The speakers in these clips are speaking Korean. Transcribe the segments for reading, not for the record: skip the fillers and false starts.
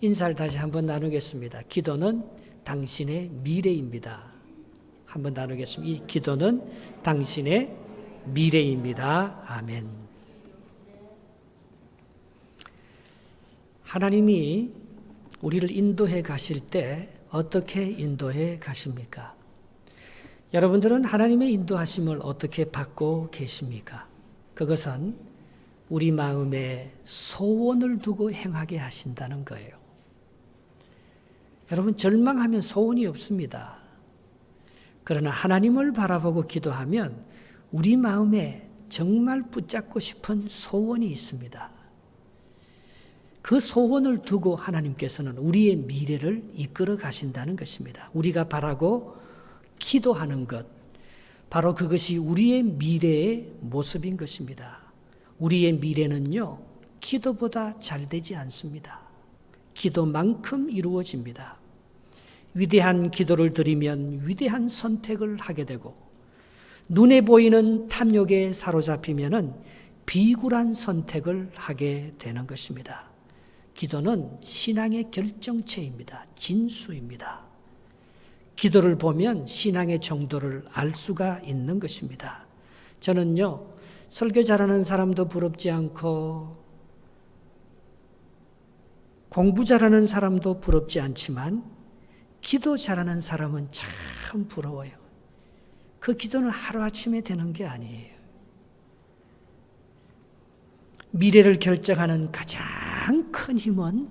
인사를 다시 한번 나누겠습니다. 기도는 당신의 미래입니다. 한번 나누겠습니다. 이 기도는 당신의 미래입니다. 아멘. 하나님이 우리를 인도해 가실 때 어떻게 인도해 가십니까? 여러분들은 하나님의 인도하심을 어떻게 받고 계십니까? 그것은 우리 마음에 소원을 두고 행하게 하신다는 거예요. 여러분, 절망하면 소원이 없습니다. 그러나 하나님을 바라보고 기도하면 우리 마음에 정말 붙잡고 싶은 소원이 있습니다. 그 소원을 두고 하나님께서는 우리의 미래를 이끌어 가신다는 것입니다. 우리가 바라고 기도하는 것, 바로 그것이 우리의 미래의 모습인 것입니다. 우리의 미래는요, 기도보다 잘 되지 않습니다. 기도만큼 이루어집니다. 위대한 기도를 드리면 위대한 선택을 하게 되고, 눈에 보이는 탐욕에 사로잡히면은 비굴한 선택을 하게 되는 것입니다. 기도는 신앙의 결정체입니다. 진수입니다. 기도를 보면 신앙의 정도를 알 수가 있는 것입니다. 저는요, 설교 잘하는 사람도 부럽지 않고 공부 잘하는 사람도 부럽지 않지만 기도 잘하는 사람은 참 부러워요. 그 기도는 하루아침에 되는 게 아니에요. 미래를 결정하는 가장 큰 힘은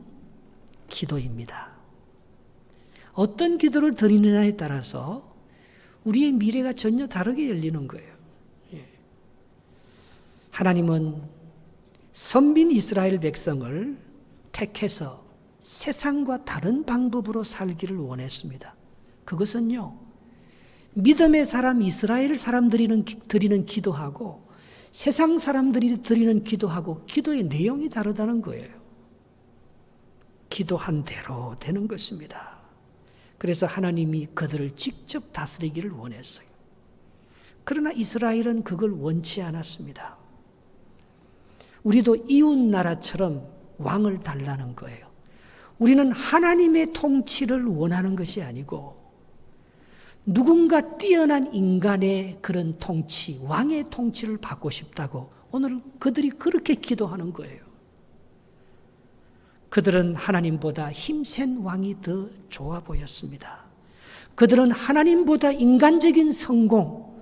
기도입니다. 어떤 기도를 드리느냐에 따라서 우리의 미래가 전혀 다르게 열리는 거예요. 하나님은 선민 이스라엘 백성을 택해서 세상과 다른 방법으로 살기를 원했습니다. 그것은요, 믿음의 사람 이스라엘 사람들이 드리는 기도하고 세상 사람들이 드리는 기도하고 기도의 내용이 다르다는 거예요. 기도한 대로 되는 것입니다. 그래서 하나님이 그들을 직접 다스리기를 원했어요. 그러나 이스라엘은 그걸 원치 않았습니다. 우리도 이웃 나라처럼 왕을 달라는 거예요. 우리는 하나님의 통치를 원하는 것이 아니고 누군가 뛰어난 인간의 그런 통치, 왕의 통치를 받고 싶다고 오늘 그들이 그렇게 기도하는 거예요. 그들은 하나님보다 힘센 왕이 더 좋아 보였습니다. 그들은 하나님보다 인간적인 성공,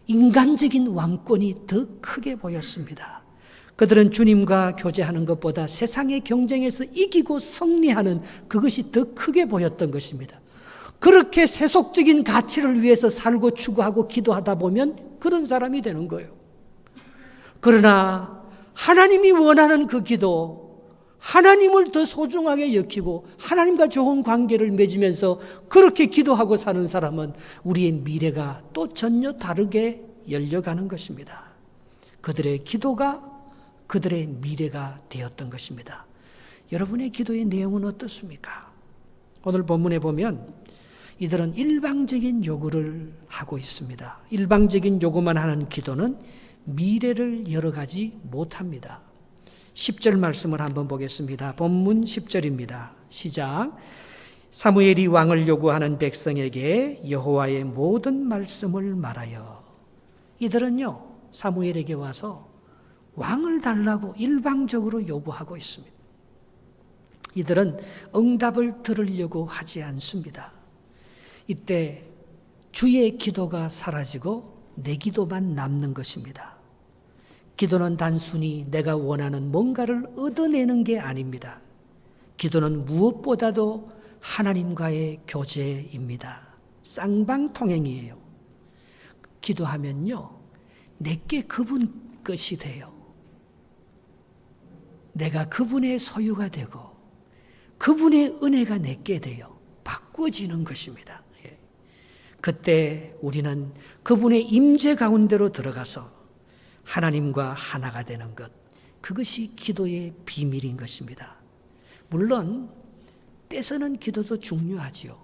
인간적인 왕권이 더 크게 보였습니다. 그들은 주님과 교제하는 것보다 세상의 경쟁에서 이기고 승리하는 그것이 더 크게 보였던 것입니다. 그렇게 세속적인 가치를 위해서 살고 추구하고 기도하다 보면 그런 사람이 되는 거예요. 그러나 하나님이 원하는 그 기도, 하나님을 더 소중하게 여기고 하나님과 좋은 관계를 맺으면서 그렇게 기도하고 사는 사람은 우리의 미래가 또 전혀 다르게 열려가는 것입니다. 그들의 기도가 그들의 미래가 되었던 것입니다. 여러분의 기도의 내용은 어떻습니까? 오늘 본문에 보면 이들은 일방적인 요구를 하고 있습니다. 일방적인 요구만 하는 기도는 미래를 열어가지 못합니다. 10절 말씀을 한번 보겠습니다. 본문 10절입니다. 시작. 사무엘이 왕을 요구하는 백성에게 여호와의 모든 말씀을 말하여. 이들은요, 사무엘에게 와서 왕을 달라고 일방적으로 요구하고 있습니다. 이들은 응답을 들으려고 하지 않습니다. 이때 주의 기도가 사라지고 내 기도만 남는 것입니다. 기도는 단순히 내가 원하는 뭔가를 얻어내는 게 아닙니다. 기도는 무엇보다도 하나님과의 교제입니다. 쌍방통행이에요. 기도하면요, 내게 그분 것이 돼요. 내가 그분의 소유가 되고 그분의 은혜가 내게 돼요. 바꿔지는 것입니다. 그때 우리는 그분의 임재 가운데로 들어가서 하나님과 하나가 되는 것, 그것이 기도의 비밀인 것입니다. 물론 떼서는 기도도 중요하지요.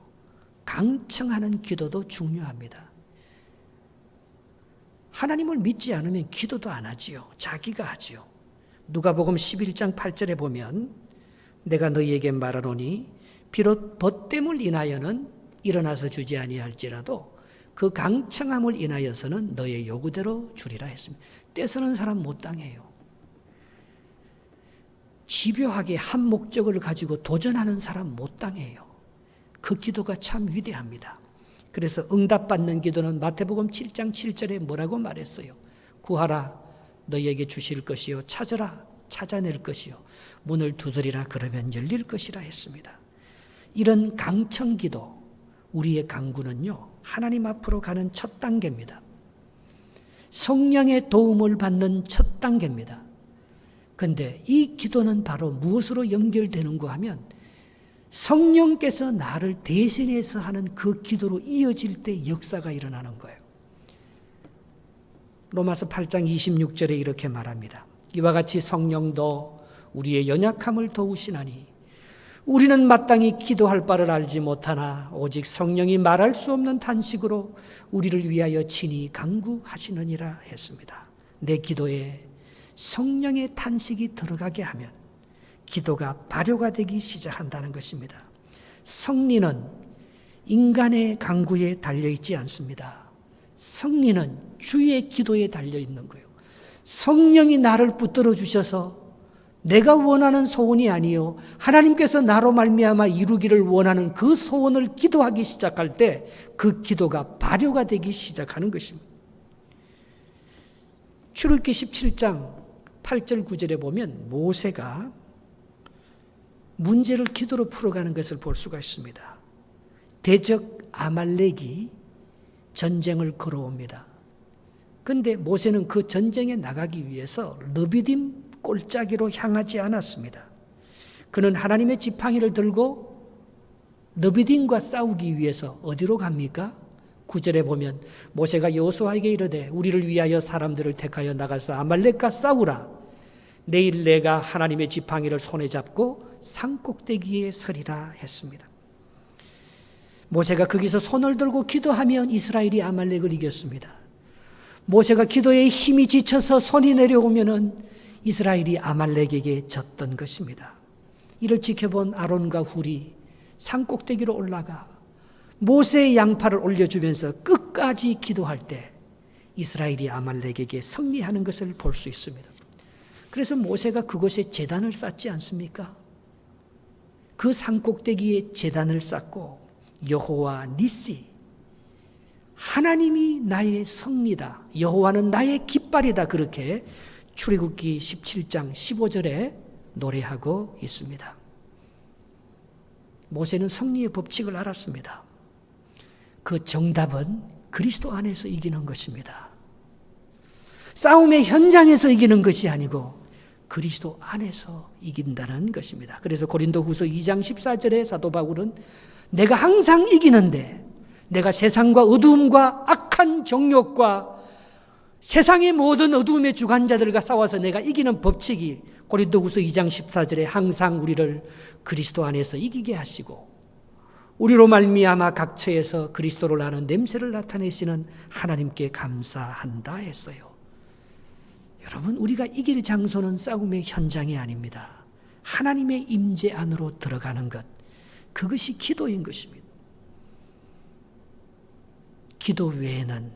강청하는 기도도 중요합니다. 하나님을 믿지 않으면 기도도 안 하지요. 자기가 하지요. 누가복음 11장 8절에 보면 내가 너희에게 말하노니 비록 벗됨을 인하여는 일어나서 주지 아니할지라도 그 강청함을 인하여서는 너의 요구대로 주리라 했습니다. 떼쓰는 사람 못 당해요. 집요하게 한 목적을 가지고 도전하는 사람 못 당해요. 그 기도가 참 위대합니다. 그래서 응답받는 기도는 마태복음 7장 7절에 뭐라고 말했어요? 구하라 너희에게 주실 것이요 찾으라 찾아낼 것이요 문을 두드리라 그러면 열릴 것이라 했습니다. 이런 강청기도 우리의 강구는요 하나님 앞으로 가는 첫 단계입니다. 성령의 도움을 받는 첫 단계입니다. 그런데 이 기도는 바로 무엇으로 연결되는가 하면 성령께서 나를 대신해서 하는 그 기도로 이어질 때 역사가 일어나는 거예요. 로마서 8장 26절에 이렇게 말합니다. 이와 같이 성령도 우리의 연약함을 도우시나니 우리는 마땅히 기도할 바를 알지 못하나 오직 성령이 말할 수 없는 탄식으로 우리를 위하여 친히 간구하시느니라 했습니다. 내 기도에 성령의 탄식이 들어가게 하면 기도가 발효가 되기 시작한다는 것입니다. 성리는 인간의 간구에 달려있지 않습니다. 성리는 주의 기도에 달려있는 거예요. 성령이 나를 붙들어 주셔서 내가 원하는 소원이 아니요 하나님께서 나로 말미암아 이루기를 원하는 그 소원을 기도하기 시작할 때 그 기도가 발효가 되기 시작하는 것입니다. 출애굽기 17장 8절 9절에 보면 모세가 문제를 기도로 풀어가는 것을 볼 수가 있습니다. 대적 아말렉이 전쟁을 걸어옵니다. 그런데 모세는 그 전쟁에 나가기 위해서 르비딤 골짜기로 향하지 않았습니다. 그는 하나님의 지팡이를 들고 르비딤과 싸우기 위해서 어디로 갑니까? 9절에 보면 모세가 여호수아에게 이르되 우리를 위하여 사람들을 택하여 나가서 아말렉과 싸우라. 내일 내가 하나님의 지팡이를 손에 잡고 산꼭대기에 서리라 했습니다. 모세가 거기서 손을 들고 기도하면 이스라엘이 아말렉을 이겼습니다. 모세가 기도에 힘이 지쳐서 손이 내려오면은 이스라엘이 아말렉에게 졌던 것입니다. 이를 지켜본 아론과 훌이 산꼭대기로 올라가 모세의 양팔을 올려주면서 끝까지 기도할 때 이스라엘이 아말렉에게 승리하는 것을 볼 수 있습니다. 그래서 모세가 그곳에 제단을 쌓지 않습니까? 그 산꼭대기에 제단을 쌓고 여호와 니시, 하나님이 나의 성리다, 여호와는 나의 깃발이다, 그렇게 출애굽기 17장 15절에 노래하고 있습니다. 모세는 승리의 법칙을 알았습니다. 그 정답은 그리스도 안에서 이기는 것입니다. 싸움의 현장에서 이기는 것이 아니고 그리스도 안에서 이긴다는 것입니다. 그래서 고린도후서 2장 14절에 사도 바울은 내가 항상 이기는데 내가 세상과 어두움과 악한 정욕과 세상의 모든 어두움의 주관자들과 싸워서 내가 이기는 법칙이 고린도후서 2장 14절에 항상 우리를 그리스도 안에서 이기게 하시고 우리로 말미암아 각처에서 그리스도를 아는 냄새를 나타내시는 하나님께 감사한다 했어요. 여러분, 우리가 이길 장소는 싸움의 현장이 아닙니다. 하나님의 임재 안으로 들어가는 것, 그것이 기도인 것입니다. 기도 외에는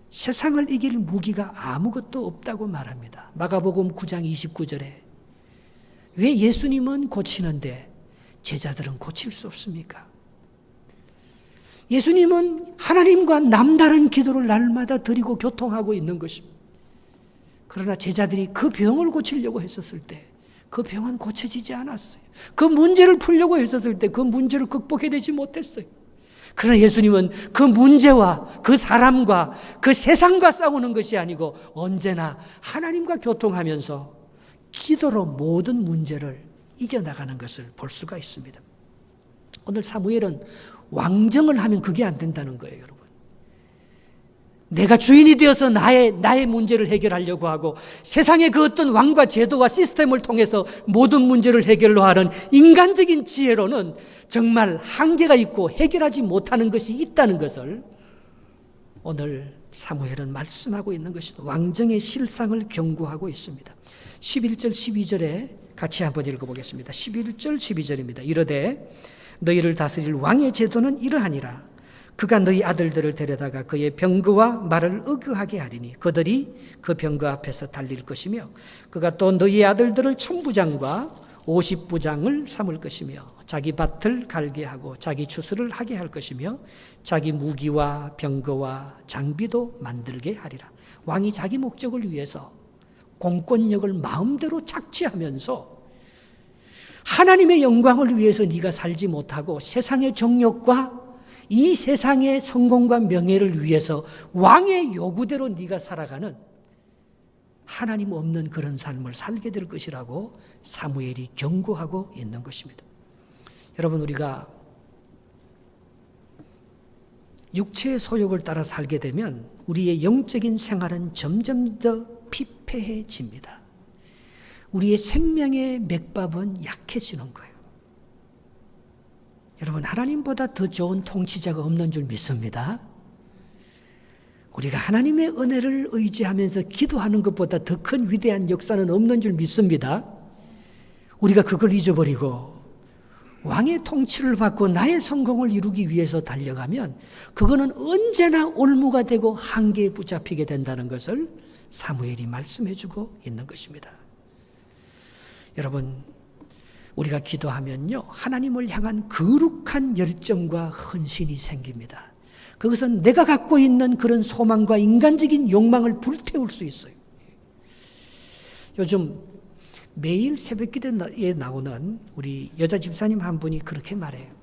세상을 이길 무기가 아무것도 없다고 말합니다. 마가복음 9장 29절에 왜 예수님은 고치는데 제자들은 고칠 수 없습니까? 예수님은 하나님과 남다른 기도를 날마다 드리고 교통하고 있는 것입니다. 그러나 제자들이 그 병을 고치려고 했었을 때 그 병은 고쳐지지 않았어요. 그 문제를 풀려고 했었을 때 그 문제를 극복해내지 못했어요. 그러나 예수님은 그 문제와 그 사람과 그 세상과 싸우는 것이 아니고 언제나 하나님과 교통하면서 기도로 모든 문제를 이겨나가는 것을 볼 수가 있습니다. 오늘 사무엘은 왕정을 하면 그게 안 된다는 거예요, 여러분. 내가 주인이 되어서 나의 문제를 해결하려고 하고 세상의 그 어떤 왕과 제도와 시스템을 통해서 모든 문제를 해결로 하는 인간적인 지혜로는 정말 한계가 있고 해결하지 못하는 것이 있다는 것을 오늘 사무엘은 말씀하고 있는 것입니다. 왕정의 실상을 경고하고 있습니다. 11절 12절에 같이 한번 읽어보겠습니다. 11절 12절입니다. 이르되 너희를 다스릴 왕의 제도는 이러하니라. 그가 너희 아들들을 데려다가 그의 병거와 말을 어그하게 하리니 그들이 그 병거 앞에서 달릴 것이며 그가 또 너희 아들들을 1000부장과 50부장을 삼을 것이며 자기 밭을 갈게 하고 자기 추수를 하게 할 것이며 자기 무기와 병거와 장비도 만들게 하리라. 왕이 자기 목적을 위해서 공권력을 마음대로 착취하면서 하나님의 영광을 위해서 네가 살지 못하고 세상의 정욕과 이 세상의 성공과 명예를 위해서 왕의 요구대로 네가 살아가는 하나님 없는 그런 삶을 살게 될 것이라고 사무엘이 경고하고 있는 것입니다. 여러분, 우리가 육체의 소욕을 따라 살게 되면 우리의 영적인 생활은 점점 더 피폐해집니다. 우리의 생명의 맥밥은 약해지는 거예요. 여러분, 하나님보다 더 좋은 통치자가 없는 줄 믿습니다. 우리가 하나님의 은혜를 의지하면서 기도하는 것보다 더 큰 위대한 역사는 없는 줄 믿습니다. 우리가 그걸 잊어버리고 왕의 통치를 받고 나의 성공을 이루기 위해서 달려가면 그거는 언제나 올무가 되고 한계에 붙잡히게 된다는 것을 사무엘이 말씀해주고 있는 것입니다. 여러분, 우리가 기도하면요, 하나님을 향한 거룩한 열정과 헌신이 생깁니다. 그것은 내가 갖고 있는 그런 소망과 인간적인 욕망을 불태울 수 있어요. 요즘 매일 새벽기도에 나오는 우리 여자 집사님 한 분이 그렇게 말해요.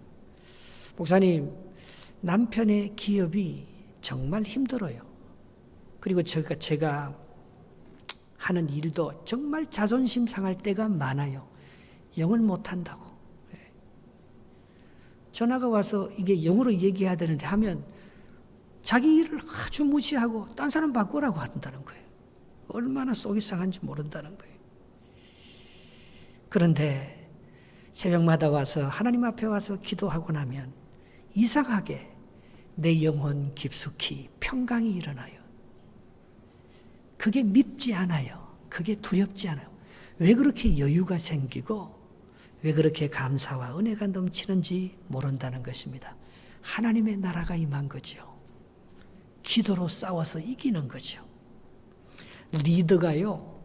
목사님, 남편의 기업이 정말 힘들어요. 그리고 제가 하는 일도 정말 자존심 상할 때가 많아요. 영을 못한다고. 전화가 와서 이게 영어로 얘기해야 되는데 하면 자기 일을 아주 무시하고 딴 사람 바꾸라고 한다는 거예요. 얼마나 속이 상한지 모른다는 거예요. 그런데 새벽마다 와서 하나님 앞에 와서 기도하고 나면 이상하게 내 영혼 깊숙이 평강이 일어나요. 그게 밉지 않아요. 그게 두렵지 않아요. 왜 그렇게 여유가 생기고 왜 그렇게 감사와 은혜가 넘치는지 모른다는 것입니다. 하나님의 나라가 임한 거죠. 기도로 싸워서 이기는 거죠. 리더가요,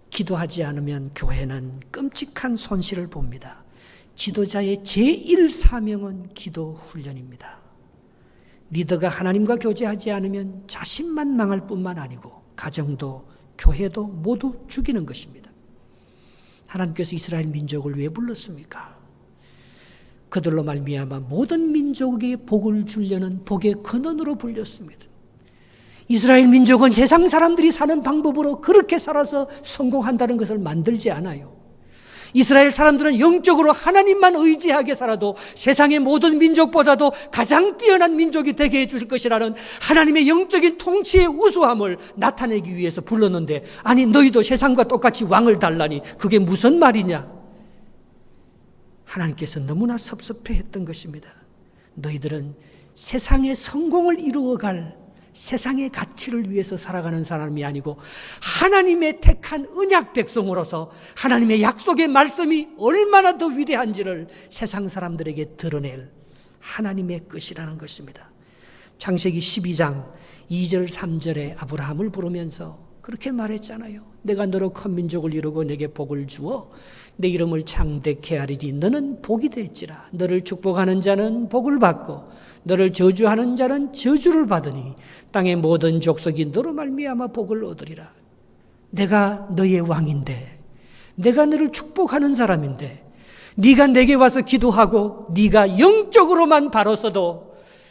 기도하지 않으면 교회는 끔찍한 손실을 봅니다. 지도자의 제1사명은 기도 훈련입니다. 리더가 하나님과 교제하지 않으면 자신만 망할 뿐만 아니고 가정도 교회도 모두 죽이는 것입니다. 하나님께서 이스라엘 민족을 왜 불렀습니까? 그들로 말미암아 모든 민족에게 복을 주려는 복의 근원으로 불렸습니다. 이스라엘 민족은 세상 사람들이 사는 방법으로 그렇게 살아서 성공한다는 것을 만들지 않아요. 이스라엘 사람들은 영적으로 하나님만 의지하게 살아도 세상의 모든 민족보다도 가장 뛰어난 민족이 되게 해줄 것이라는 하나님의 영적인 통치의 우수함을 나타내기 위해서 불렀는데, 아니 너희도 세상과 똑같이 왕을 달라니 그게 무슨 말이냐? 하나님께서 너무나 섭섭해했던 것입니다. 너희들은 세상의 성공을 이루어갈 세상의 가치를 위해서 살아가는 사람이 아니고 하나님의 택한 언약 백성으로서 하나님의 약속의 말씀이 얼마나 더 위대한지를 세상 사람들에게 드러낼 하나님의 것이라는 것입니다. 창세기 12장 2절 3절에 아브라함을 부르면서 그렇게 말했잖아요. 내가 너로 큰 민족을 이루고 내게 복을 주어 내 이름을 창대케 하리니 너는 복이 될지라. 너를 축복하는 자는 복을 받고 너를 저주하는 자는 저주를 받으니 땅의 모든 족속이 너로 말미암아 복을 얻으리라. 내가 너의 왕인데, 내가 너를 축복하는 사람인데, 네가 내게 와서 기도하고 네가 영적으로만 바로 서도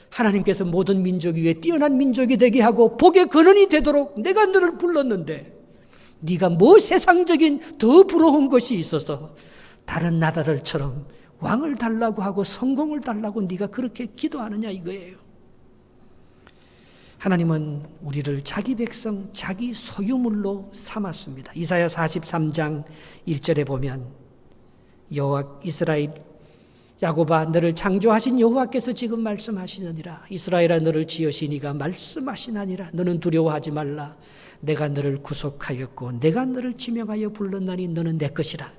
하나님께서 모든 민족 위에 뛰어난 민족이 되게 하고 복의 근원이 되도록 내가 너를 불렀는데 네가 뭐 세상적인 더 부러운 것이 있어서 다른 나라들처럼 왕을 달라고 하고 성공을 달라고 네가 그렇게 기도하느냐 이거예요. 하나님은 우리를 자기 백성, 자기 소유물로 삼았습니다. 이사야 43장 1절에 보면 여호와 이스라엘 야곱아 너를 창조하신 여호와께서 지금 말씀하시느니라. 이스라엘아 너를 지으시니가 말씀하시나니라. 너는 두려워하지 말라. 내가 너를 구속하였고 내가 너를 지명하여 불렀나니 너는 내 것이라.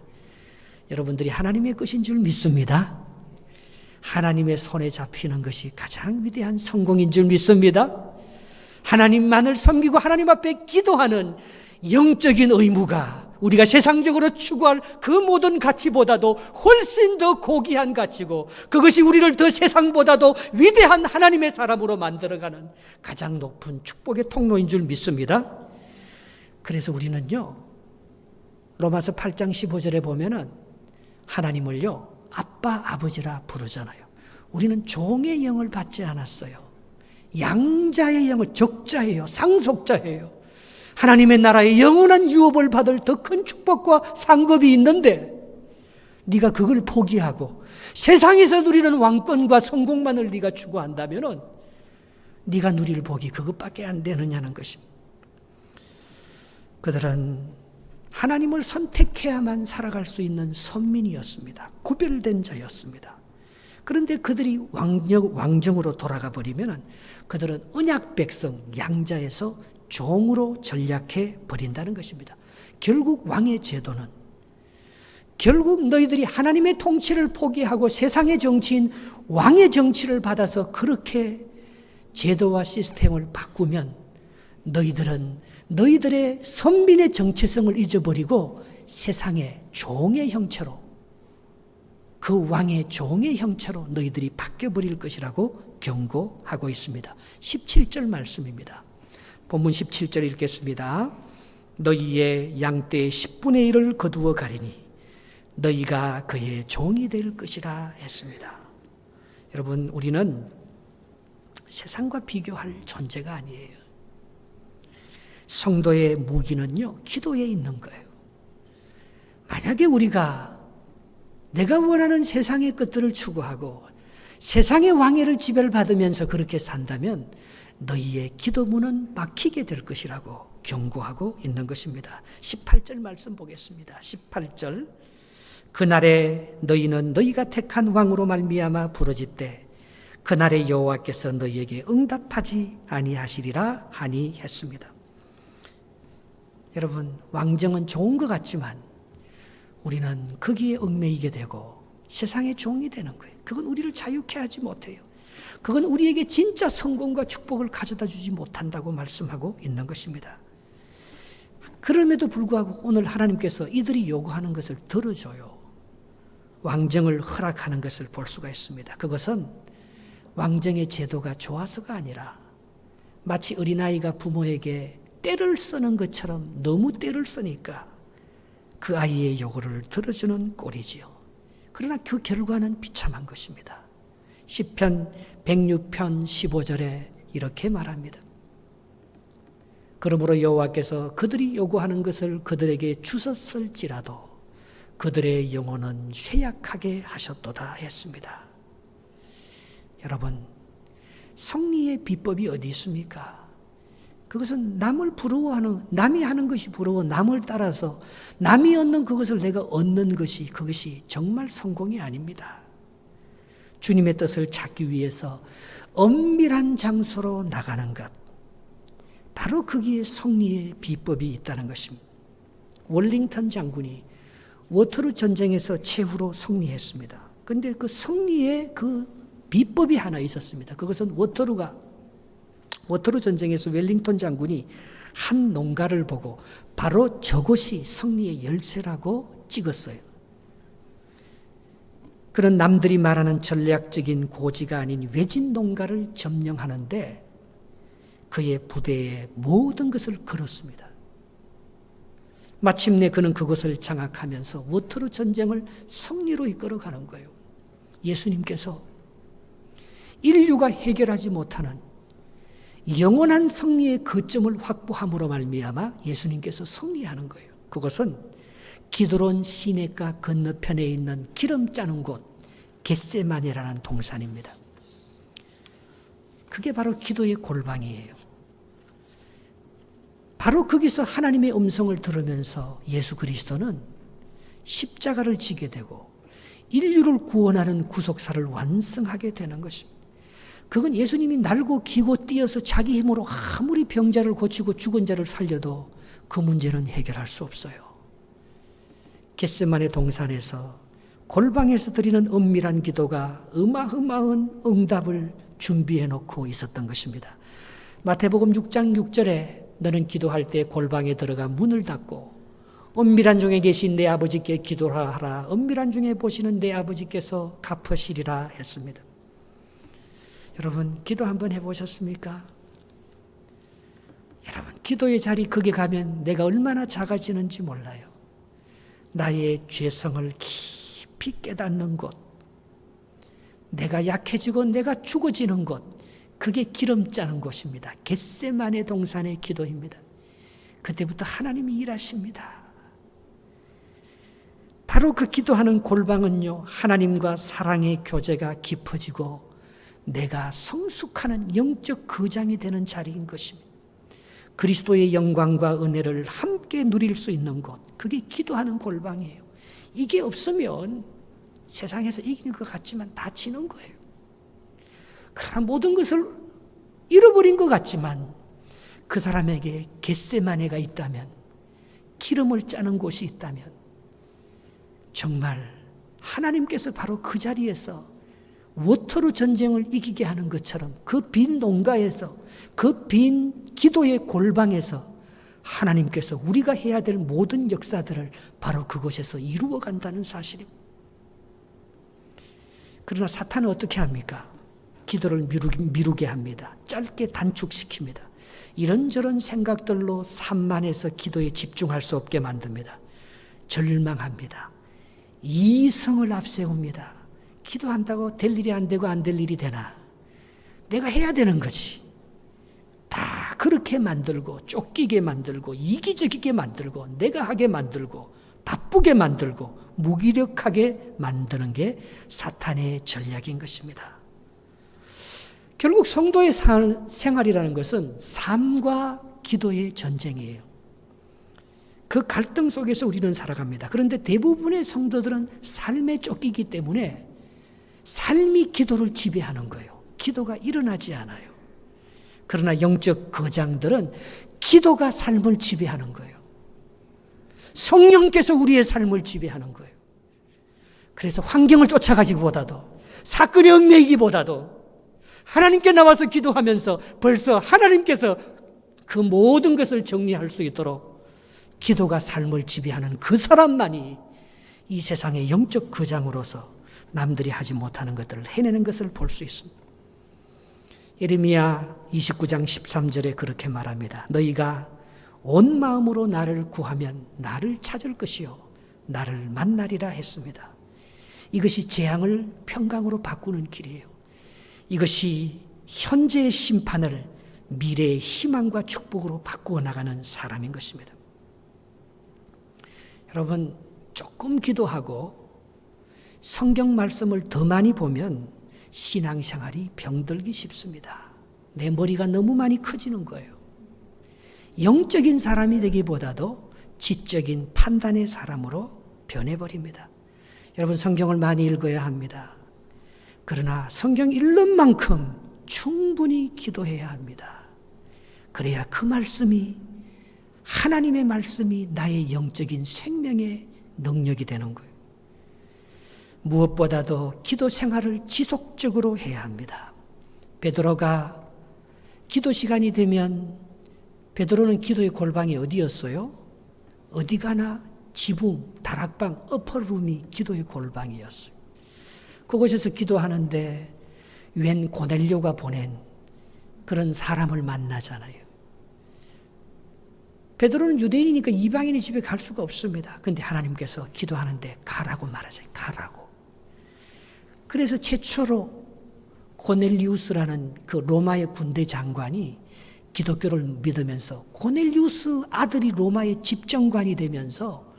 여러분들이 하나님의 것인 줄 믿습니다. 하나님의 손에 잡히는 것이 가장 위대한 성공인 줄 믿습니다. 하나님만을 섬기고 하나님 앞에 기도하는 영적인 의무가 우리가 세상적으로 추구할 그 모든 가치보다도 훨씬 더 고귀한 가치고, 그것이 우리를 더 세상보다도 위대한 하나님의 사람으로 만들어가는 가장 높은 축복의 통로인 줄 믿습니다. 그래서 우리는요, 로마서 8장 15절에 보면은 하나님을요, 아빠, 아버지라 부르잖아요. 우리는 종의 영을 받지 않았어요. 양자의 영을, 적자예요. 상속자예요. 하나님의 나라의 영원한 유업을 받을 더 큰 축복과 상급이 있는데, 네가 그걸 포기하고 세상에서 누리는 왕권과 성공만을 네가 추구한다면은 네가 누릴 복이 그것밖에 안 되느냐는 것입니다. 그들은 하나님을 선택해야만 살아갈 수 있는 선민이었습니다. 구별된 자였습니다. 그런데 그들이 왕정으로 돌아가 버리면 그들은 언약 백성, 양자에서 종으로 전락해 버린다는 것입니다. 결국 왕의 제도는, 결국 너희들이 하나님의 통치를 포기하고 세상의 정치인 왕의 정치를 받아서 그렇게 제도와 시스템을 바꾸면 너희들은 너희들의 선민의 정체성을 잊어버리고 세상의 종의 형체로, 그 왕의 종의 형체로 너희들이 바뀌어버릴 것이라고 경고하고 있습니다. 17절 말씀입니다. 본문 17절 읽겠습니다. 너희의 양떼의 10분의 1을 거두어 가리니 너희가 그의 종이 될 것이라 했습니다. 여러분, 우리는 세상과 비교할 존재가 아니에요. 성도의 무기는요, 기도에 있는 거예요. 만약에 우리가 내가 원하는 세상의 것들을 추구하고 세상의 왕위를 지배받으면서 그렇게 산다면 너희의 기도문은 막히게 될 것이라고 경고하고 있는 것입니다. 18절 말씀 보겠습니다. 18절. 그날에 너희는 너희가 택한 왕으로 말미암아 부르짖되 그날에 여호와께서 너희에게 응답하지 아니하시리라 하니 했습니다. 여러분, 왕정은 좋은 것 같지만 우리는 거기에 얽매이게 되고 세상의 종이 되는 거예요. 그건 우리를 자유케 하지 못해요. 그건 우리에게 진짜 성공과 축복을 가져다 주지 못한다고 말씀하고 있는 것입니다. 그럼에도 불구하고 오늘 하나님께서 이들이 요구하는 것을 들어줘요. 왕정을 허락하는 것을 볼 수가 있습니다. 그것은 왕정의 제도가 좋아서가 아니라 마치 어린아이가 부모에게 떼를 쓰는 것처럼 너무 떼를 쓰니까 그 아이의 요구를 들어주는 꼴이지요. 그러나 그 결과는 비참한 것입니다. 시편 106편 15절에 이렇게 말합니다. 그러므로 여호와께서 그들이 요구하는 것을 그들에게 주셨을지라도 그들의 영혼은 쇠약하게 하셨도다 했습니다. 여러분, 승리의 비법이 어디 있습니까? 그것은 남을 부러워하는, 남이 하는 것이 부러워 남을 따라서 남이 얻는 그것을 내가 얻는 것이, 그것이 정말 성공이 아닙니다. 주님의 뜻을 찾기 위해서 엄밀한 장소로 나가는 것, 바로 거기에 승리의 비법이 있다는 것입니다. 월링턴 장군이 워터루 전쟁에서 최후로 승리했습니다. 그런데 그 승리의 그 비법이 하나 있었습니다. 그것은 워터루 전쟁에서 웰링턴 장군이 한 농가를 보고 바로 저것이 승리의 열쇠라고 찍었어요. 그런 남들이 말하는 전략적인 고지가 아닌 외진 농가를 점령하는데 그의 부대에 모든 것을 걸었습니다. 마침내 그는 그것을 장악하면서 워터루 전쟁을 승리로 이끌어가는 거예요. 예수님께서 인류가 해결하지 못하는 영원한 승리의 거점을 확보함으로 말미암아 예수님께서 승리하는 거예요. 그것은 기드론 시냇가 건너편에 있는 기름 짜는 곳 겟세마네라는 동산입니다. 그게 바로 기도의 골방이에요. 바로 거기서 하나님의 음성을 들으면서 예수 그리스도는 십자가를 지게 되고 인류를 구원하는 구속사를 완성하게 되는 것입니다. 그건 예수님이 날고 기고 뛰어서 자기 힘으로 아무리 병자를 고치고 죽은 자를 살려도 그 문제는 해결할 수 없어요. 겟세마네 동산에서 골방에서 드리는 은밀한 기도가 어마어마한 응답을 준비해 놓고 있었던 것입니다. 마태복음 6장 6절에 너는 기도할 때 골방에 들어가 문을 닫고 은밀한 중에 계신 내 아버지께 기도하라. 은밀한 중에 보시는 내 아버지께서 갚으시리라 했습니다. 여러분, 기도 한번 해보셨습니까? 여러분, 기도의 자리 거기 가면 내가 얼마나 작아지는지 몰라요. 나의 죄성을 깊이 깨닫는 곳, 내가 약해지고 내가 죽어지는 곳, 그게 기름 짜는 곳입니다. 겟세마네 동산의 기도입니다. 그때부터 하나님이 일하십니다. 바로 그 기도하는 골방은요, 하나님과 사랑의 교제가 깊어지고 내가 성숙하는 영적 거장이 되는 자리인 것입니다. 그리스도의 영광과 은혜를 함께 누릴 수 있는 곳, 그게 기도하는 골방이에요. 이게 없으면 세상에서 이긴 것 같지만 다 지는 거예요. 그러나 모든 것을 잃어버린 것 같지만 그 사람에게 겟세마네가 있다면, 기름을 짜는 곳이 있다면 정말 하나님께서 바로 그 자리에서 워터로 전쟁을 이기게 하는 것처럼 그 빈 농가에서, 그 빈 기도의 골방에서 하나님께서 우리가 해야 될 모든 역사들을 바로 그곳에서 이루어 간다는 사실입니다. 그러나 사탄은 어떻게 합니까? 기도를 미루게 합니다. 짧게 단축시킵니다. 이런저런 생각들로 산만해서 기도에 집중할 수 없게 만듭니다. 절망합니다. 이성을 앞세웁니다. 기도한다고 될 일이 안 되고 안 될 일이 되나? 내가 해야 되는 거지. 다 그렇게 만들고 쫓기게 만들고 이기적이게 만들고 내가 하게 만들고 바쁘게 만들고 무기력하게 만드는 게 사탄의 전략인 것입니다. 결국 성도의 생활이라는 것은 삶과 기도의 전쟁이에요. 그 갈등 속에서 우리는 살아갑니다. 그런데 대부분의 성도들은 삶에 쫓기기 때문에 삶이 기도를 지배하는 거예요. 기도가 일어나지 않아요. 그러나 영적 거장들은 기도가 삶을 지배하는 거예요. 성령께서 우리의 삶을 지배하는 거예요. 그래서 환경을 쫓아가기보다도, 사건에 얽매이기보다도 하나님께 나와서 기도하면서 벌써 하나님께서 그 모든 것을 정리할 수 있도록 기도가 삶을 지배하는 그 사람만이 이 세상의 영적 거장으로서 남들이 하지 못하는 것들을 해내는 것을 볼 수 있습니다. 예레미야 29장 13절에 그렇게 말합니다. 너희가 온 마음으로 나를 구하면 나를 찾을 것이요 나를 만나리라 했습니다. 이것이 재앙을 평강으로 바꾸는 길이에요. 이것이 현재의 심판을 미래의 희망과 축복으로 바꾸어 나가는 사람인 것입니다. 여러분, 조금 기도하고 성경 말씀을 더 많이 보면 신앙생활이 병들기 쉽습니다. 내 머리가 너무 많이 커지는 거예요. 영적인 사람이 되기보다도 지적인 판단의 사람으로 변해버립니다. 여러분, 성경을 많이 읽어야 합니다. 그러나 성경 읽는 만큼 충분히 기도해야 합니다. 그래야 그 말씀이, 하나님의 말씀이 나의 영적인 생명의 능력이 되는 거예요. 무엇보다도 기도 생활을 지속적으로 해야 합니다. 베드로가 기도 시간이 되면, 베드로는 기도의 골방이 어디였어요? 어디 가나 지붕, 다락방, 어퍼룸이 기도의 골방이었어요. 그곳에서 기도하는데 웬 고넬료가 보낸 그런 사람을 만나잖아요. 베드로는 유대인이니까 이방인의 집에 갈 수가 없습니다. 그런데 하나님께서 기도하는데 가라고 말하잖아요. 가라고. 그래서 최초로 고넬리우스라는 그 로마의 군대 장관이 기독교를 믿으면서, 고넬리우스 아들이 로마의 집정관이 되면서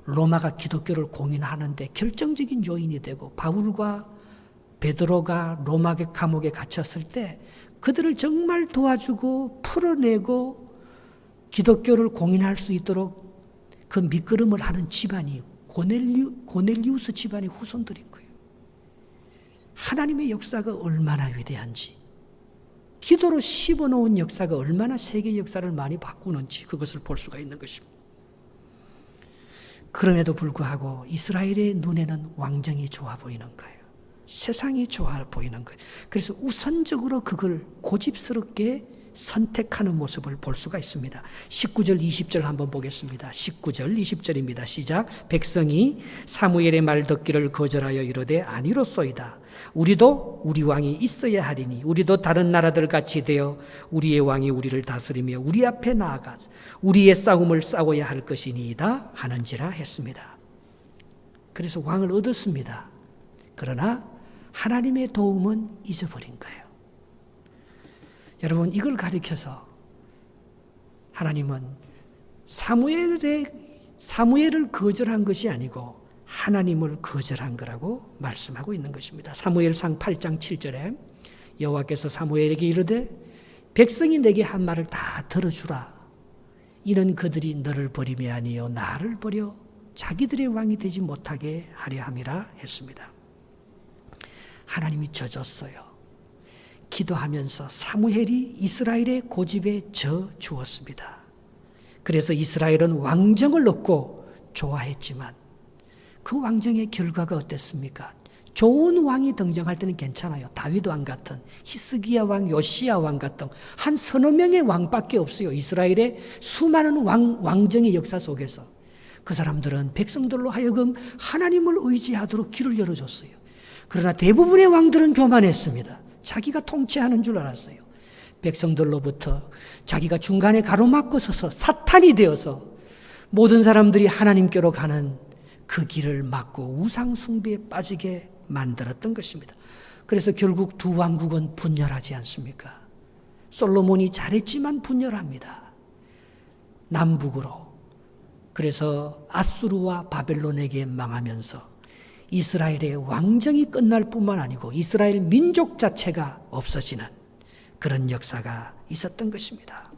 로마가 기독교를 공인하는데 결정적인 요인이 되고, 바울과 베드로가 로마 감옥에 갇혔을 때 그들을 정말 도와주고 풀어내고 기독교를 공인할 수 있도록 그 밑거름을 하는 집안이 고넬리우스 집안의 후손들인 거예요. 하나님의 역사가 얼마나 위대한지, 기도로 씹어놓은 역사가 얼마나 세계 역사를 많이 바꾸는지 그것을 볼 수가 있는 것입니다. 그럼에도 불구하고 이스라엘의 눈에는 왕정이 좋아 보이는 거예요. 세상이 좋아 보이는 거예요. 그래서 우선적으로 그걸 고집스럽게 선택하는 모습을 볼 수가 있습니다. 19절 20절 한번 보겠습니다. 19절 20절입니다. 시작. 백성이 사무엘의 말 듣기를 거절하여 이르되 아니로소이다. 우리도 우리 왕이 있어야 하리니 우리도 다른 나라들 같이 되어 우리의 왕이 우리를 다스리며 우리 앞에 나아가 우리의 싸움을 싸워야 할 것이니이다 하는지라 했습니다. 그래서 왕을 얻었습니다. 그러나 하나님의 도움은 잊어버린 거예요. 여러분, 이걸 가리켜서 하나님은 사무엘을 거절한 것이 아니고 하나님을 거절한 거라고 말씀하고 있는 것입니다. 사무엘상 8장 7절에 여호와께서 사무엘에게 이르되 백성이 내게 한 말을 다 들어주라. 이는 그들이 너를 버림이 아니요 나를 버려 자기들의 왕이 되지 못하게 하려 함이라 했습니다. 하나님이 져줬어요. 기도하면서 사무엘이 이스라엘의 고집에 져 주었습니다. 그래서 이스라엘은 왕정을 얻고 좋아했지만 그 왕정의 결과가 어땠습니까? 좋은 왕이 등장할 때는 괜찮아요. 다윗 왕 같은, 히스기야 왕, 요시야 왕 같은 한 서너 명의 왕밖에 없어요. 이스라엘의 수많은 왕정의 역사 속에서. 그 사람들은 백성들로 하여금 하나님을 의지하도록 길을 열어줬어요. 그러나 대부분의 왕들은 교만했습니다. 자기가 통치하는 줄 알았어요. 백성들로부터 자기가 중간에 가로막고 서서 사탄이 되어서 모든 사람들이 하나님께로 가는 그 길을 막고 우상 숭배에 빠지게 만들었던 것입니다. 그래서 결국 두 왕국은 분열하지 않습니까? 솔로몬이 잘했지만 분열합니다. 남북으로. 그래서 아수르와 바벨론에게 망하면서 이스라엘의 왕정이 끝날 뿐만 아니고 이스라엘 민족 자체가 없어지는 그런 역사가 있었던 것입니다.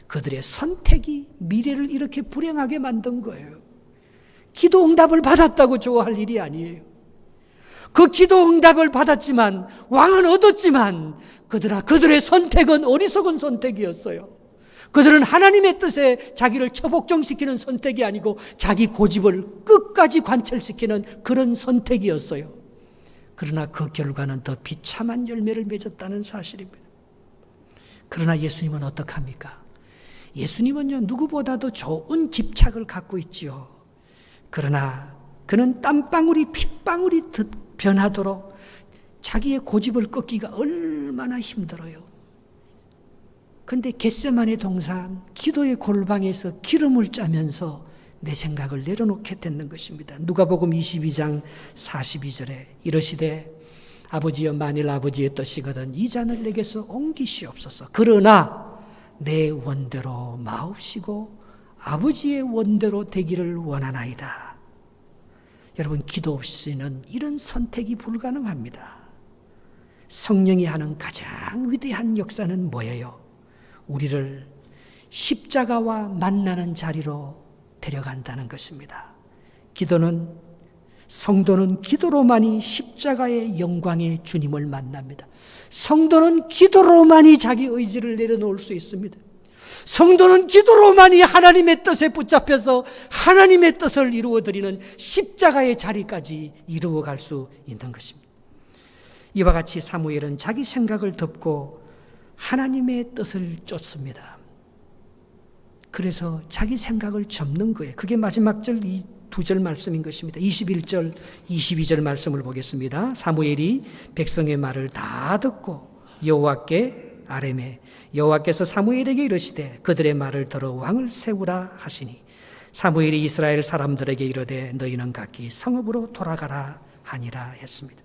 그들의 선택이 미래를 이렇게 불행하게 만든 거예요. 기도 응답을 받았다고 좋아할 일이 아니에요. 그 기도 응답을 받았지만 왕은 얻었지만 그들의 선택은 어리석은 선택이었어요. 그들은 하나님의 뜻에 자기를 처복종시키는 선택이 아니고 자기 고집을 끝까지 관철시키는 그런 선택이었어요. 그러나 그 결과는 더 비참한 열매를 맺었다는 사실입니다. 그러나 예수님은 어떡합니까? 예수님은요, 누구보다도 좋은 집착을 갖고 있지요. 그러나 그는 땀방울이 핏방울이 변하도록 자기의 고집을 꺾기가 얼마나 힘들어요. 그런데 겟세마네 동산 기도의 골방에서 기름을 짜면서 내 생각을 내려놓게 됐는 것입니다. 누가복음 22장 42절에 이러시되 아버지여 만일 아버지의 뜻이거든 이 잔을 내게서 옮기시옵소서. 그러나 내 원대로 마옵시고 아버지의 원대로 되기를 원하나이다. 여러분, 기도 없이는 이런 선택이 불가능합니다. 성령이 하는 가장 위대한 역사는 뭐예요? 우리를 십자가와 만나는 자리로 데려간다는 것입니다. 성도는 기도로만이 십자가의 영광의 주님을 만납니다. 성도는 기도로만이 자기 의지를 내려놓을 수 있습니다. 성도는 기도로만이 하나님의 뜻에 붙잡혀서 하나님의 뜻을 이루어드리는 십자가의 자리까지 이루어갈 수 있는 것입니다. 이와 같이 사무엘은 자기 생각을 덮고 하나님의 뜻을 쫓습니다. 그래서 자기 생각을 접는 거예요. 그게 마지막 절 이 두 절 말씀인 것입니다. 21절, 22절 말씀을 보겠습니다. 사무엘이 백성의 말을 다 듣고 여호와께 아뢰매 여호와께서 사무엘에게 이르시되 그들의 말을 들어 왕을 세우라 하시니 사무엘이 이스라엘 사람들에게 이르되 너희는 각기 성읍으로 돌아가라 하니라 했습니다.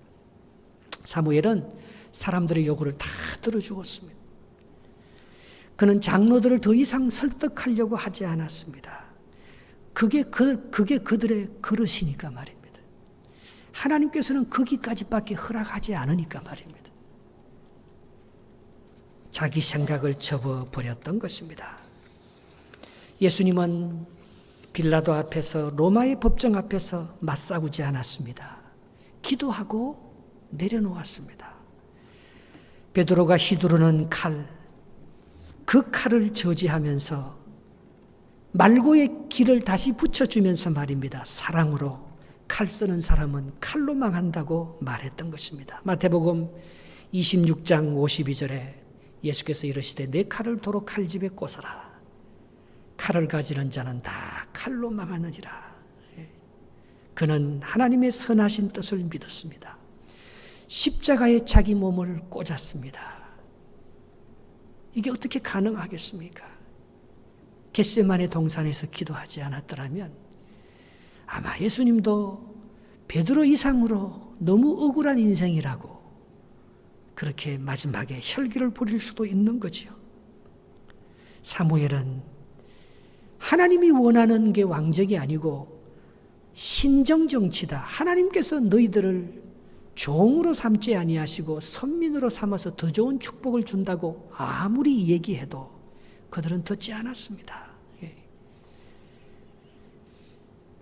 사무엘은 사람들의 요구를 다 들어주었습니다. 그는 장로들을 더 이상 설득하려고 하지 않았습니다. 그게 그들의 그릇이니까 말입니다. 하나님께서는 거기까지밖에 허락하지 않으니까 말입니다. 자기 생각을 접어버렸던 것입니다. 예수님은 빌라도 앞에서 로마의 법정 앞에서 맞싸우지 않았습니다. 기도하고 내려놓았습니다. 베드로가 휘두르는 칼, 그 칼을 저지하면서 말고의 길을 다시 붙여주면서 말입니다. 사랑으로 칼 쓰는 사람은 칼로 망한다고 말했던 것입니다. 마태복음 26장 52절에 예수께서 이르시되 내 칼을 도로 칼집에 꽂아라. 칼을 가지는 자는 다 칼로 망하느니라. 그는 하나님의 선하신 뜻을 믿었습니다. 십자가에 자기 몸을 꽂았습니다. 이게 어떻게 가능하겠습니까? 겟세마네 동산에서 기도하지 않았더라면 아마 예수님도 베드로 이상으로 너무 억울한 인생이라고 그렇게 마지막에 혈기를 부릴 수도 있는 거지요. 사무엘은 하나님이 원하는 게 왕적이 아니고 신정정치다. 하나님께서 너희들을 종으로 삼지 아니하시고 선민으로 삼아서 더 좋은 축복을 준다고 아무리 얘기해도 그들은 듣지 않았습니다.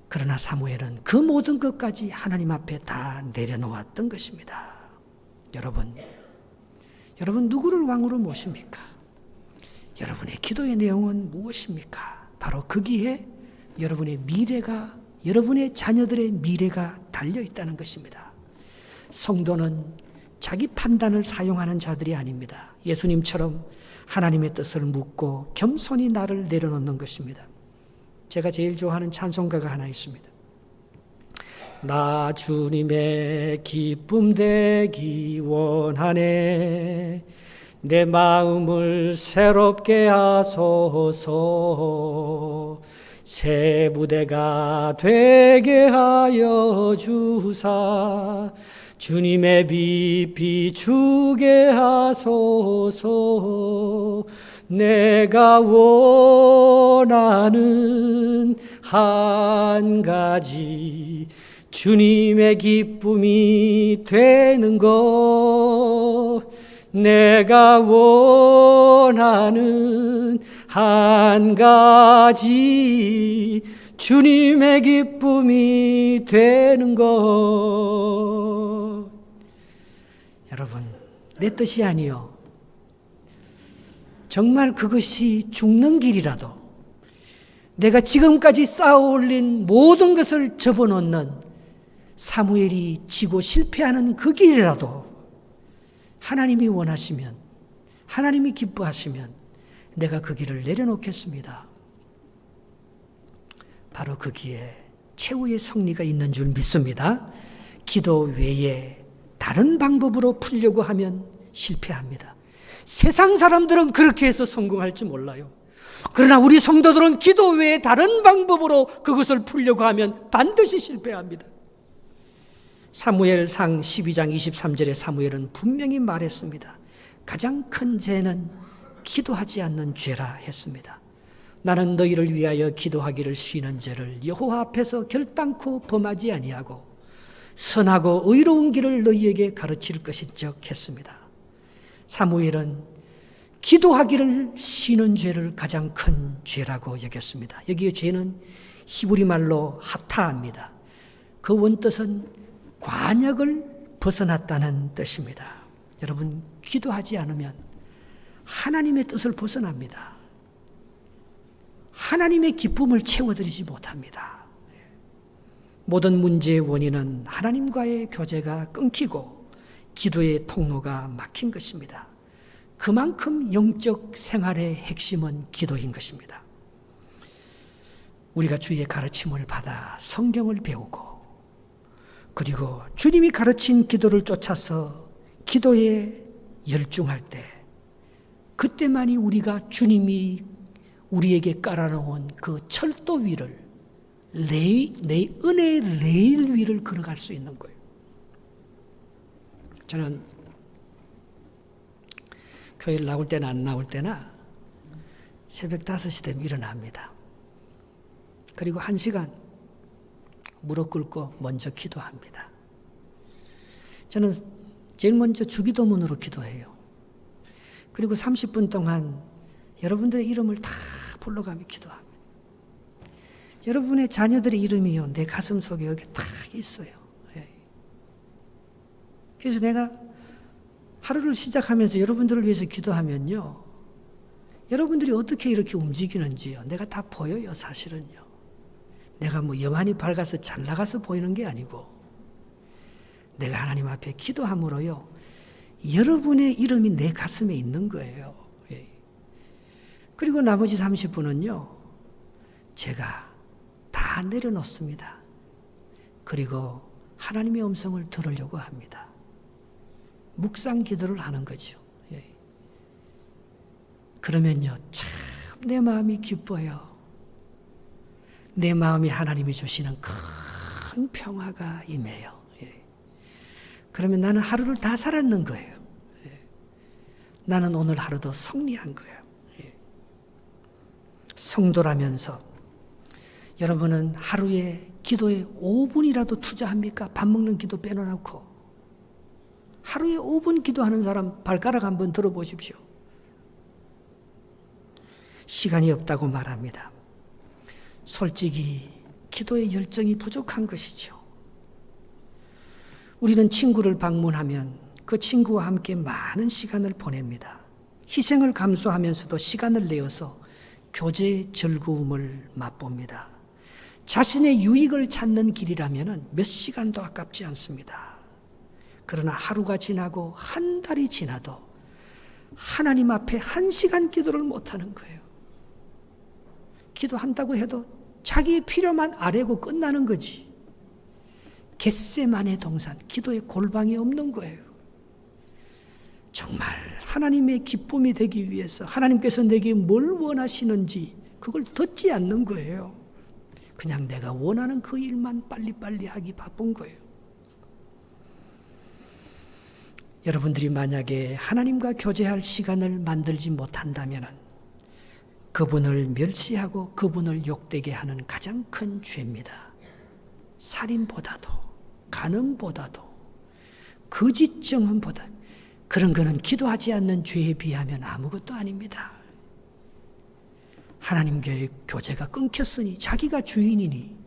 그러나 사무엘은 그 모든 것까지 하나님 앞에 다 내려놓았던 것입니다. 여러분 누구를 왕으로 모십니까? 여러분의 기도의 내용은 무엇입니까? 바로 거기에 여러분의 미래가, 여러분의 자녀들의 미래가 달려 있다는 것입니다. 성도는 자기 판단을 사용하는 자들이 아닙니다. 예수님처럼 하나님의 뜻을 묻고 겸손히 나를 내려놓는 것입니다. 제가 제일 좋아하는 찬송가가 하나 있습니다. 나 주님의 기쁨 되기 원하네. 내 마음을 새롭게 하소서. 새 부대가 되게 하여 주사. 주님의 빛 비추게 하소서. 내가 원하는 한 가지 주님의 기쁨이 되는 것. 내가 원하는 한 가지 주님의 기쁨이 되는 것. 여러분, 내 뜻이 아니요. 정말 그것이 죽는 길이라도 내가 지금까지 쌓아올린 모든 것을 접어놓는 사무엘이 지고 실패하는 그 길이라도 하나님이 원하시면, 하나님이 기뻐하시면 내가 그 길을 내려놓겠습니다. 바로 거기에 최후의 승리가 있는 줄 믿습니다. 기도 외에 다른 방법으로 풀려고 하면 실패합니다. 세상 사람들은 그렇게 해서 성공할지 몰라요. 그러나 우리 성도들은 기도 외에 다른 방법으로 그것을 풀려고 하면 반드시 실패합니다. 사무엘상 12장 23절에 사무엘은 분명히 말했습니다. 가장 큰 죄는 기도하지 않는 죄라 했습니다. 나는 너희를 위하여 기도하기를 쉬는 죄를 여호와 앞에서 결단코 범하지 아니하고 선하고 의로운 길을 너희에게 가르칠 것인즉 했습니다. 사무엘은 기도하기를 쉬는 죄를 가장 큰 죄라고 여겼습니다. 여기에 죄는 히브리 말로 하타입니다. 그 원뜻은 관역을 벗어났다는 뜻입니다. 여러분, 기도하지 않으면 하나님의 뜻을 벗어납니다. 하나님의 기쁨을 채워드리지 못합니다. 모든 문제의 원인은 하나님과의 교제가 끊기고 기도의 통로가 막힌 것입니다. 그만큼 영적 생활의 핵심은 기도인 것입니다. 우리가 주의 가르침을 받아 성경을 배우고 그리고 주님이 가르친 기도를 쫓아서 기도에 열중할 때 그때만이 우리가 주님이 우리에게 깔아놓은 그 철도 위를 내 은혜의 레일 위를 걸어갈 수 있는 거예요. 저는 교회를 나올 때나 안 나올 때나 새벽 5시 되면 일어납니다. 그리고 1시간 무릎 꿇고 먼저 기도합니다. 저는 제일 먼저 주기도문으로 기도해요. 그리고 30분 동안 여러분들의 이름을 다 불러가며 기도합니다. 여러분의 자녀들의 이름이요, 내 가슴 속에 여기 딱 있어요. 그래서 내가 하루를 시작하면서 여러분들을 위해서 기도하면요, 여러분들이 어떻게 이렇게 움직이는지요. 내가 다 보여요, 사실은요. 내가 뭐 영안이 밝아서 잘 나가서 보이는 게 아니고 내가 하나님 앞에 기도함으로요. 여러분의 이름이 내 가슴에 있는 거예요. 예. 그리고 나머지 30분은요. 제가 다 내려놓습니다. 그리고 하나님의 음성을 들으려고 합니다. 묵상 기도를 하는 거죠. 예. 그러면요. 참 내 마음이 기뻐요. 내 마음이 하나님이 주시는 큰 평화가 임해요. 예. 그러면 나는 하루를 다 살았는 거예요. 예. 나는 오늘 하루도 승리한 거예요. 예. 성도라면서 여러분은 하루에 기도에 5분이라도 투자합니까? 밥 먹는 기도 빼놓고. 하루에 5분 기도하는 사람 발가락 한번 들어보십시오. 시간이 없다고 말합니다. 솔직히 기도의 열정이 부족한 것이죠. 우리는 친구를 방문하면 그 친구와 함께 많은 시간을 보냅니다. 희생을 감수하면서도 시간을 내어서 교제의 즐거움을 맛봅니다. 자신의 유익을 찾는 길이라면 몇 시간도 아깝지 않습니다. 그러나 하루가 지나고 한 달이 지나도 하나님 앞에 1시간 기도를 못하는 거예요. 기도한다고 해도 자기의 필요만 아뢰고 끝나는 거지. 겟세마네 동산, 기도의 골방이 없는 거예요. 정말 하나님의 기쁨이 되기 위해서 하나님께서 내게 뭘 원하시는지 그걸 듣지 않는 거예요. 그냥 내가 원하는 그 일만 빨리빨리 하기 바쁜 거예요. 여러분들이 만약에 하나님과 교제할 시간을 만들지 못한다면 그분을 멸시하고 그분을 욕되게 하는 가장 큰 죄입니다. 살인보다도 간음보다도 거짓 증언보다 그런 거는 기도하지 않는 죄에 비하면 아무것도 아닙니다. 하나님과의 교제가 끊겼으니 자기가 주인이니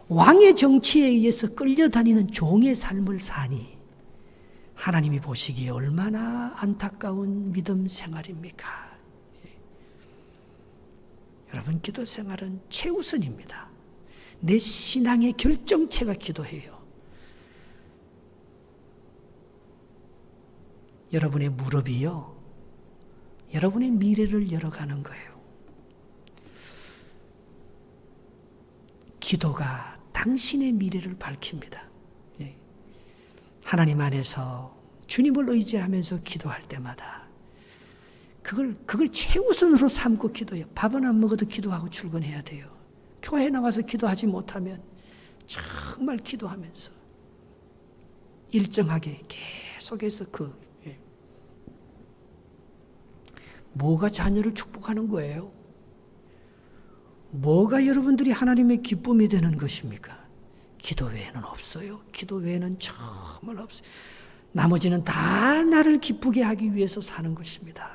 왕의 정치에 의해서 끌려다니는 종의 삶을 사니 하나님이 보시기에 얼마나 안타까운 믿음 생활입니까? 여러분, 기도 생활은 최우선입니다. 내 신앙의 결정체가 기도해요. 여러분의 무릎이요, 여러분의 미래를 열어가는 거예요. 기도가 당신의 미래를 밝힙니다. 하나님 안에서 주님을 의지하면서 기도할 때마다 그걸 최우선으로 삼고 기도해요. 밥은 안 먹어도 기도하고 출근해야 돼요. 교회 나와서 기도하지 못하면 정말 기도하면서 일정하게 계속해서 뭐가 자녀를 축복하는 거예요? 뭐가 여러분들이 하나님의 기쁨이 되는 것입니까? 기도 외에는 없어요. 기도 외에는 정말 없어요. 나머지는 다 나를 기쁘게 하기 위해서 사는 것입니다.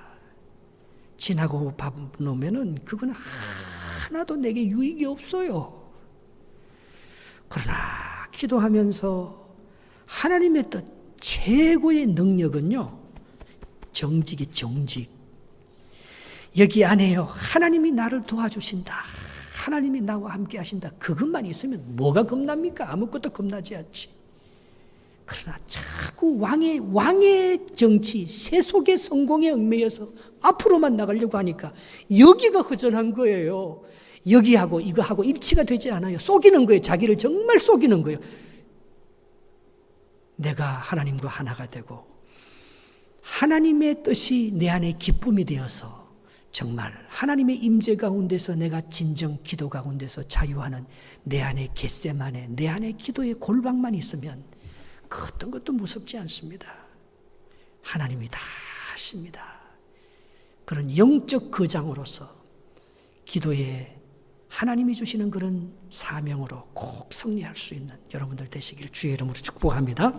지나고 밥 놓으면은 그건 하나도 내게 유익이 없어요. 그러나 기도하면서 하나님의 뜻 최고의 능력은요, 정직이 정직. 여기 안에요, 하나님이 나를 도와주신다. 하나님이 나와 함께 하신다. 그것만 있으면 뭐가 겁납니까? 아무것도 겁나지 않지. 그러나 자꾸 왕의 정치, 세속의 성공에 얽매여서 앞으로만 나가려고 하니까 여기가 허전한 거예요. 여기하고 이거하고 일치가 되지 않아요. 속이는 거예요. 자기를 정말 속이는 거예요. 내가 하나님과 하나가 되고 하나님의 뜻이 내 안에 기쁨이 되어서 정말 하나님의 임재 가운데서 내가 진정 기도 가운데서 자유하는 내 안에 겟세마네, 내 안에 기도의 골방만 있으면 그 어떤 것도 무섭지 않습니다. 하나님이 다 하십니다. 그런 영적 거장으로서 기도에 하나님이 주시는 그런 사명으로 꼭 승리할 수 있는 여러분들 되시길 주의 이름으로 축복합니다.